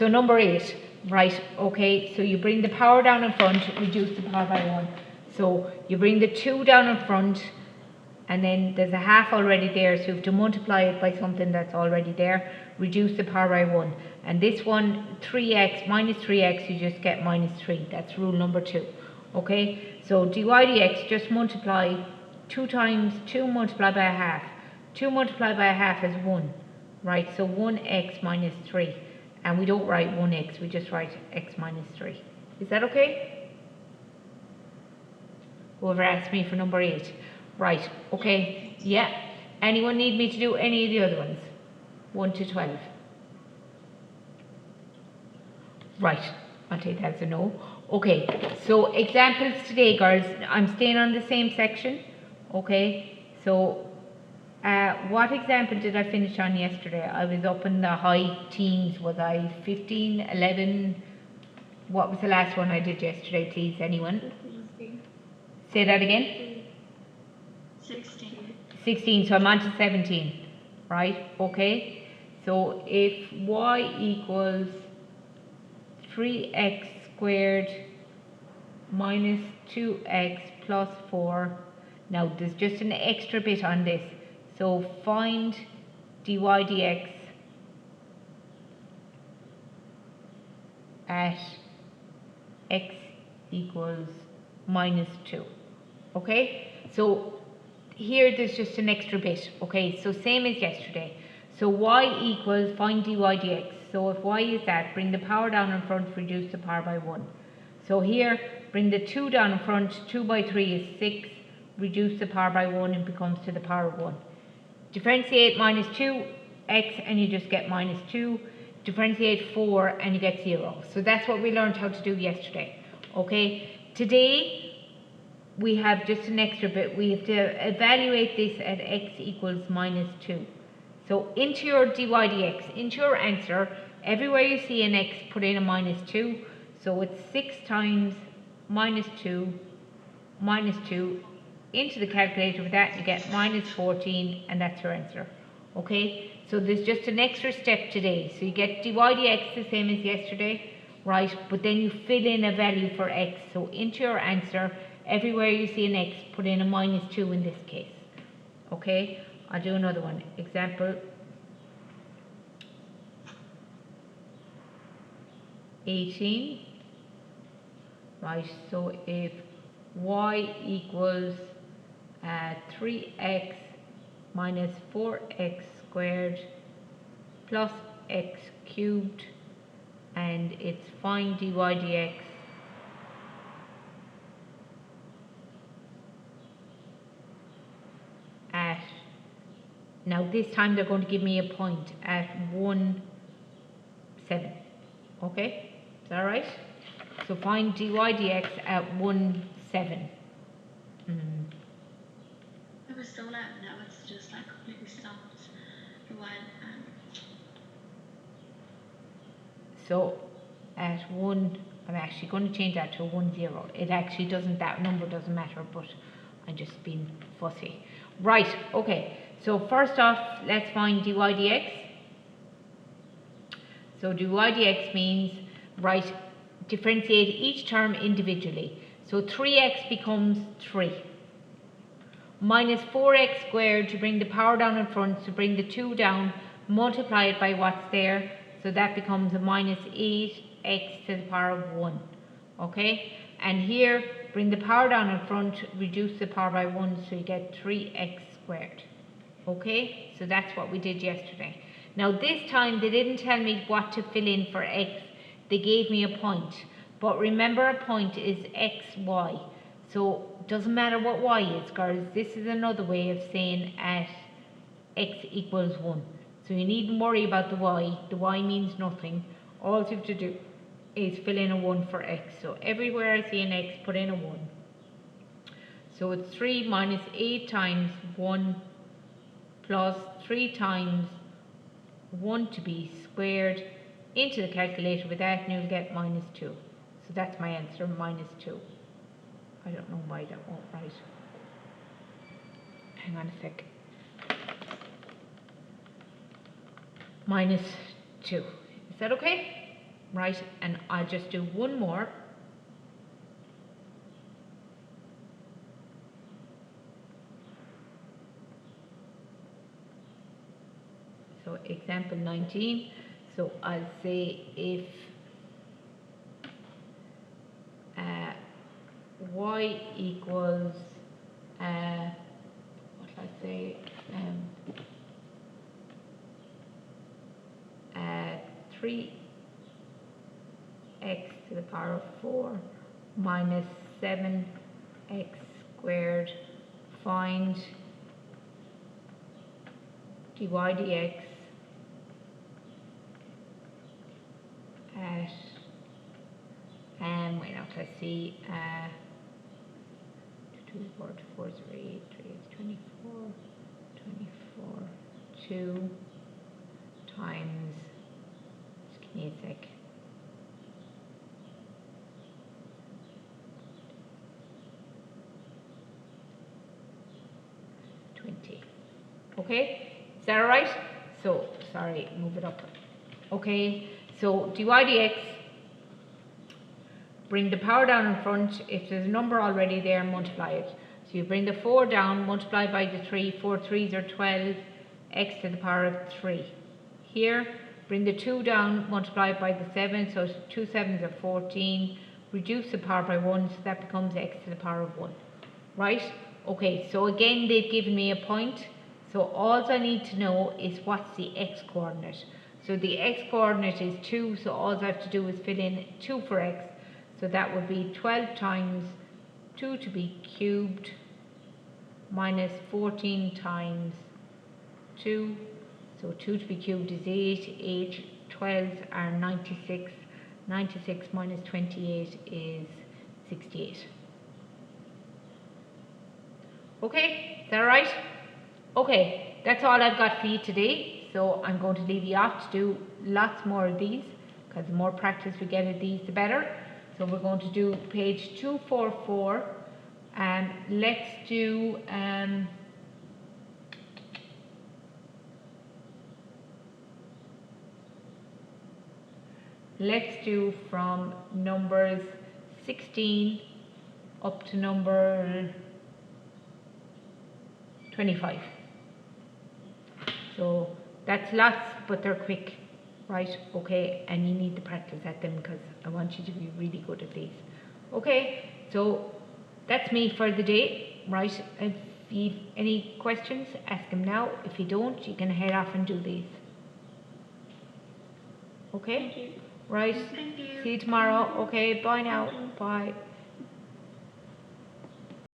So number 8, right, okay, so you bring the power down in front, reduce the power by 1. So you bring the 2 down in front, and then there's a half already there, so you have to multiply it by something that's already there, reduce the power by 1. And this one, 3x minus 3x, you just get minus 3. That's rule number 2. Okay, so dy dx, just multiply 2 times 2 multiplied by a half. 2 multiplied by a half is 1, right? So 1x minus 3. And we don't write 1x, we just write x minus 3. Is that okay? Whoever asked me for number 8. Right, okay, yeah. Anyone need me to do any of the other ones? 1 to 12. Right, I'll take that as a no. Okay, so examples today, girls. I'm staying on the same section. Okay, so what example did I finish on yesterday? I was up in the high teens. Was I 15, 11? What was the last one I did yesterday, please? Anyone? 16. Say that again? 16. 16, so I'm on to 17. Right, okay. So if y equals 3x squared minus 2x plus 4. Now there's just an extra bit on this. So find dy dx at x equals minus 2. Okay? So here there's just an extra bit. Okay, so same as yesterday. So y equals, find dy dx. So if y is that, bring the power down in front, reduce the power by 1. So here, bring the 2 down in front, 2 by 3 is 6, reduce the power by 1 and becomes to the power of 1. Differentiate minus 2x and you just get minus 2. Differentiate 4 and you get 0. So that's what we learned how to do yesterday. Okay, today we have just an extra bit. We have to evaluate this at x equals minus 2. So into your dy dx, into your answer, everywhere you see an x, put in a minus 2. So it's 6 times minus 2 into the calculator. With that you get minus 14, and that's your answer. Okay, so there's just an extra step today. So you get dy dx the same as yesterday, right? But then you fill in a value for x. So into your answer, everywhere you see an x, put in a minus 2 in this case. Okay, I'll do another one. Example 18. Right, so if y equals 3x minus 4x squared plus x cubed, and it's find dy dx at, now this time they're going to give me a point at 1, 7. Okay, is that right? So find dy dx at 1, 7. It was still out, now it's just like completely stopped for a while. So at 1, I'm actually going to change that to 1, 0. It actually doesn't, that number doesn't matter, but I'm just being fussy. Right, okay. So first off, let's find dy dx. So dy dx means, right, differentiate each term individually. So 3x becomes 3. Minus 4x squared, to bring the power down in front, to bring the 2 down, multiply it by what's there. So that becomes a minus 8x to the power of 1. Okay? And here, bring the power down in front, reduce the power by 1, so you get 3x squared. Okay? So that's what we did yesterday. Now this time, they didn't tell me what to fill in for x. They gave me a point. But remember, a point is x, y. So it doesn't matter what y is, girls. This is another way of saying at x equals 1. So you needn't worry about the y. The y means nothing. All you have to do is fill in a 1 for x. So everywhere I see an x, put in a 1. So it's 3 minus 8 times 1 plus 3 times 1 to be squared into the calculator with that, and you'll get minus 2. So that's my answer, minus 2. I don't know why that won't write. Hang on a sec. Minus 2. Is that okay? right? And I'll just do one more. So example 19, so I'll say if y equals, what shall I say, 3x to the power of 4 minus 7x squared, find dy dx at, wait now, let's see, 2, 4, 4, 3, 3 is 24, 2 times, just give me a sec, okay, is that alright? So, sorry, move it up. Okay, so dy dx, bring the power down in front. If there's a number already there, multiply it. So you bring the 4 down, multiply by the 3, 4 3s are 12, x to the power of 3. Here, bring the 2 down, multiply by the 7, so 2 7s are 14, reduce the power by 1, so that becomes x to the power of 1. Right? Okay, so again, they've given me a point. So all I need to know is what's the x-coordinate. So the x-coordinate is 2, so all I have to do is fill in 2 for x. So that would be 12 times 2 to be cubed minus 14 times 2. So 2 to be cubed is 8. 8 12s are 96. 96 minus 28 is 68. Okay, is that right? Okay, that's all I've got for you today. So I'm going to leave you off to do lots more of these, because the more practice we get of these, the better. So we're going to do page 244. Let's do from numbers 16 up to number 25. So that's lots, but they're quick, right? Okay, and you need to practice at them because I want you to be really good at these. Okay, so that's me for the day, right? If you have any questions, ask them now. If you don't, you can head off and do these. Okay? Thank you. Right? Thank you. See you tomorrow. Okay, bye now. Bye.